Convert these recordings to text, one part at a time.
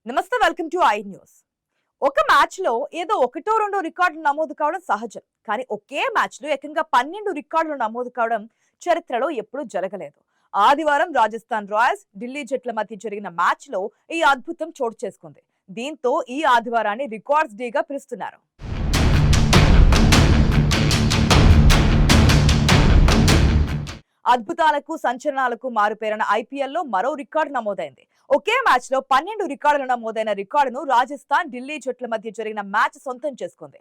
నమస్తే, welcome to I news. ఒక match లో ఏదో ఒకటో రెండో రికార్డులు నమోదు కావడం సహజం. కానీ ఒకే మ్యాచ్ లో ఏకంగా 12 రికార్డులు నమోదు కావడం చరిత్రలో ఎప్పుడూ జరగలేదు. ఆదివారం రాజస్థాన్ రాయల్స్, ఢిల్లీ జట్ల మధ్య జరిగిన మ్యాచ్ లో ఈ అద్భుతం చోటు చేసుకుంది. దీంతో ఈ ఆదివారాన్ని రికార్డ్స్ డేగా పిలుస్తున్నారు. అద్భుతాలకు సంచలనాలకు మారుపేరిన ఐపీఎల్లో మరో రికార్డు నమోదైంది. ఒకే మ్యాచ్ లో 12 రికార్డులు నమోదైన రికార్డును రాజస్థాన్, ఢిల్లీ జట్ల మధ్య జరిగిన మ్యాచ్ సొంతం చేసుకుంది.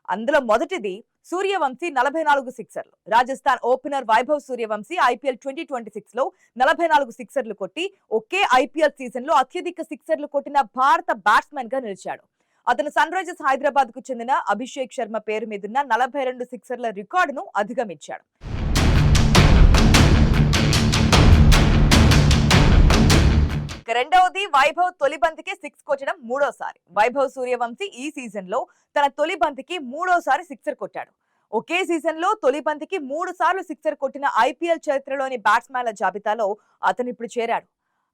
అందులో మొదటిది సూర్యవంశీ 44 సిక్సర్లు. రాజస్థాన్ ఓపెనర్ వైభవ్ సూర్యవంశీ ఐపీఎల్ 2026 లో 44 సిక్సర్లు కొట్టి ఒకే ఐపీఎల్ సీజన్ లో అత్యధిక సిక్సర్లు కొట్టిన భారత బ్యాట్స్మెన్ గా నిలిచాడు. అతను సన్ రైజర్స్ హైదరాబాద్ కు చెందిన అభిషేక్ శర్మ పేరు మీదున్న 42 సిక్సర్ల రికార్డును అధిగమించాడు. రెండవది వైభవ్ తొలి బంతికి 6 కొట్టడం మూడోసారి. వైభవ్ సూర్యవంశీ ఈ సీజన్ లో తన తొలి బంతికి మూడోసారి సిక్సర్ కొట్టాడు. ఒకే సీజన్ లో తొలి బంతికి 3 సార్లు సిక్సర్ కొట్టిన ఐపీఎల్ చరిత్రలోని బ్యాట్స్మెన్ల జాబితాలో అతను ఇప్పుడు చేరాడు.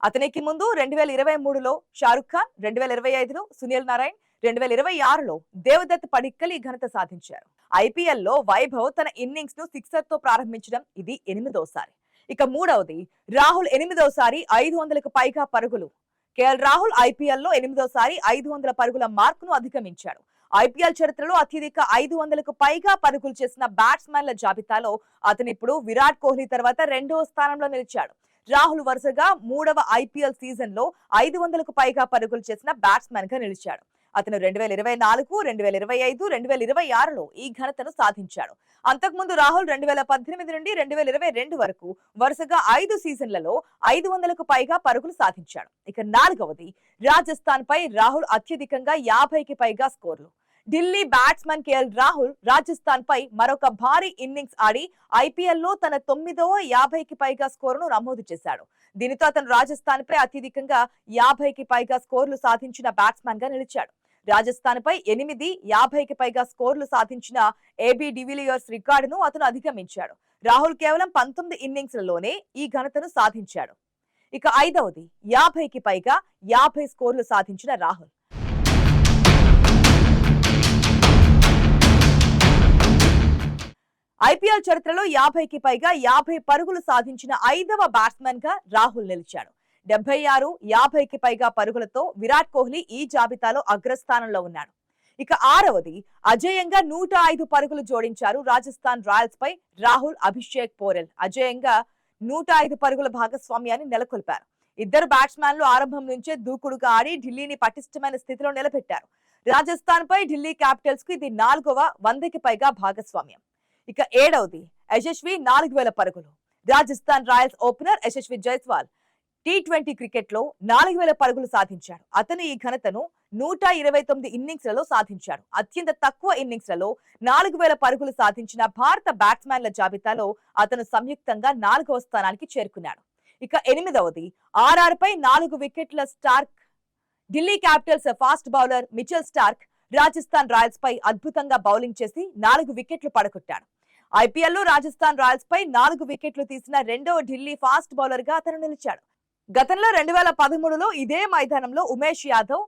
అతనికి ముందు 2023లో షారుఖ్ ఖాన్, 2025లో సునీల్ నారాయణ్, 2026లో దేవదత్ పడిక్కల్ ఈ ఘనత సాధించారు. ఐపీఎల్ లో వైభవ్ తన ఇన్నింగ్స్ ను సిక్సర్ తో ప్రారంభించడం ఇది 8వ సారి. ఇక మూడవది రాహుల్ 8వ సారి 500కు పైగా పరుగులు. కేఎల్ రాహుల్ ఐపీఎల్ లో 8వ సారి 500 పరుగుల మార్కును అధిగమించాడు. ఐపీఎల్ చరిత్రలో అత్యధిక 500కు పైగా పరుగులు చేసిన బ్యాట్స్మెన్ల జాబితాలో అతను ఇప్పుడు విరాట్ కోహ్లీ తర్వాత 2వ స్థానంలో నిలిచాడు. రాహుల్ వరుసగా 3వ ఐపీఎల్ సీజన్ లో 500కు పైగా పరుగులు చేసిన బ్యాట్స్మెన్ గా నిలిచాడు. అతను 2024, 2025, 2026లో ఈ ఘనతను సాధించాడు. అంతకుముందు రాహుల్ 2018 నుండి 2022 వరకు వరుసగా 5 సీజన్లలో 500కు పైగా పరుగులు సాధించాడు. ఇక నాలుగవది రాజస్థాన్ పై రాహుల్ అత్యధికంగా 50కి పైగా స్కోర్లు. ఢిల్లీ బ్యాట్స్మన్ కేఎల్ రాహుల్ రాజస్థాన్ పై మరొక భారీ ఇన్నింగ్స్ ఆడి ఐపీఎల్ లో తన 9వ 50కి పైగా స్కోరును నమోదు చేశాడు. దీనితో అతను రాజస్థాన్ పై అత్యధికంగా 50కి పైగా స్కోర్లు సాధించిన బ్యాట్స్మన్ గా నిలిచాడు. రాజస్థాన్ పై 8 50కి పైగా స్కోర్లు సాధించిన ఏబీ డివిలియర్స్ రికార్డును అతను అధిగమించాడు. రాహుల్ కేవలం 19 ఇన్నింగ్స్లలోనే ఈ ఘనతను సాధించాడు. ఇక ఐదవది 50కి పైగా 50 స్కోర్లు సాధించిన రాహుల్. ఐపీఎల్ చరిత్రలో 50కి పైగా 50 పరుగులు సాధించిన 5వ బ్యాట్స్మెన్ గా రాహుల్ నిలిచాడు. 76 50కి పైగా పరుగులతో విరాట్ కోహ్లీ ఈ జాబితాలో అగ్రస్థానంలో ఉన్నాడు. ఇక ఆరవది అజేయంగా 105 పరుగులు జోడించారు రాజస్థాన్ రాయల్స్ పై రాహుల్, అభిషేక్ పోరెల్. అజేయంగా 105 పరుగుల భాగస్వామ్యాన్ని నెలకొల్పారు. ఇద్దరు బ్యాట్స్మెన్లు ఆరంభం నుంచే దూకుడుగా ఆడి ఢిల్లీని పటిష్టమైన స్థితిలో నిలబెట్టారు. రాజస్థాన్ పై ఢిల్లీ క్యాపిటల్స్ కు ఇది 4వ 100కి పైగా భాగస్వామ్యం. ఇక ఏడవది యశస్వి 4000 పరుగులు. Rajasthan Royals opener Yashasvi Jaiswal T20 cricket లో 4000 పరుగులు సాధించాడు. అతను ఈ ఘనతను 129 ఇన్నింగ్స్లలో సాధించాడు. అత్యంత తక్కువ ఇన్నింగ్స్లలో 4000 పరుగులు సాధించిన భారత బ్యాట్స్మెన్ల జాబితాలో అతను సంయుక్తంగా 4వ స్థానానికి చేరుకున్నాడు. ఇక ఎనిమిదవది ఆర్ఆర్ పై 4 వికెట్ల Starc. Delhi Capitals fast bowler Mitchell Starc Rajasthan Royals పై అద్భుతంగా బౌలింగ్ చేసి 4 వికెట్లు పడగొట్టాడు. ఐపీఎల్ లో రాజస్థాన్ రాయల్స్ పై 4 వికెట్లు తీసిన రెండవ ఢిల్లీ ఫాస్ట్ బౌలర్ గా అతను నిలిచాడు. గతంలో 2013లో ఇదే మైదానంలో ఉమేష్ యాదవ్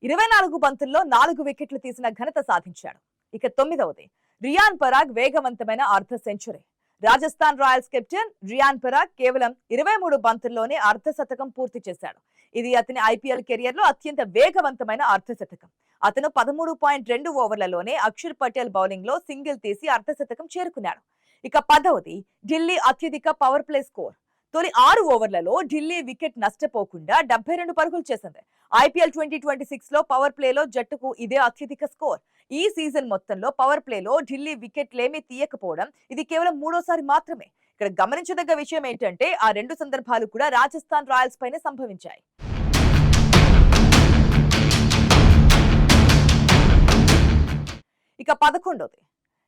24 బంతుల్లో 4 వికెట్లు తీసిన ఘనత సాధించాడు. ఇక తొమ్మిదవది రియాన్ పరాగ్ వేగవంతమైన అర్ధ సెంచరీ. రాజస్థాన్ రాయల్స్ కెప్టెన్ రియాన్ పరాగ్ కేవలం 23 బంతుల్లోనే అర్ధ శతకం పూర్తి చేశాడు. ఇది అతని ఐపీఎల్ కెరియర్ లో అత్యంత వేగవంతమైన అర్ధ శతకం. అతను 13.2 ఓవర్లలోనే అక్షర్ పటేల్ బౌలింగ్ లో సింగిల్ తీసి అర్ధ శతకం చేరుకున్నాడు. ఇక 10వది ఢిల్లీ అత్యధిక పవర్ ప్లే స్కోర్. తొలి 6 ఓవర్లలో ఢిల్లీ వికెట్ నష్టపోకుండా 72 పరుగులు చేసింది. ఐపీఎల్ 2026 లో పవర్ ప్లేలో జట్టుకు ఇదే అత్యధిక స్కోర్. ఈ సీజన్ మొత్తంలో పవర్ ప్లేలో ఢిల్లీ వికెట్లేమీ తీయకపోవడం ఇది కేవలం 3వసారి మాత్రమే. ఇక్కడ గమనించదగ్గ విషయం ఏంటంటే ఆ 2 సందర్భాలు కూడా రాజస్థాన్ రాయల్స్ పైనే సంభవించాయి. ఇక 11వది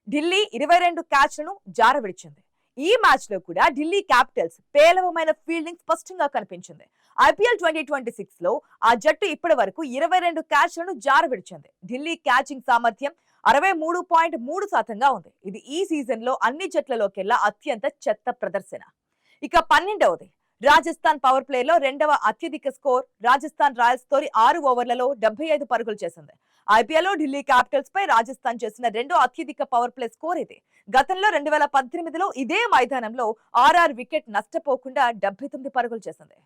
ఢిల్లీ 22 క్యాచ్లను జారవిడిచింది. ఈ మ్యాచ్ లో కూడా ఢిల్లీ క్యాపిటల్స్ పేలవమైన ఫీల్డింగ్ స్పష్టంగా కనిపించింది. ఐపీఎల్ 2026 లో ఆ జట్టు ఇప్పటి వరకు 22 క్యాచ్లను జారవిడిచింది. ఢిల్లీ క్యాచింగ్ సామర్థ్యం 63.3% ఉంది. ఇది ఈ సీజన్ లో అన్ని జట్లలోకెల్లా అత్యంత చెత్త ప్రదర్శన. ఇక 12వది రాజస్థాన్ పవర్ ప్లే లో రెండవ అత్యధిక స్కోర్ రాజస్థాన్ రాయల్స్ తోలి 6 ఓవర్లలో 75 పరుగులు చేసింది. ఐపీఎల్ లో ఢిల్లీ క్యాపిటల్స్ పై రాజస్థాన్ చేసిన రెండో అత్యధిక పవర్ ప్లే స్కోర్ ఇది. గతంలో 2018లో ఇదే మైదానంలో ఆర్ఆర్ వికెట్ నష్టపోకుండా 79 పరుగులు చేసింది.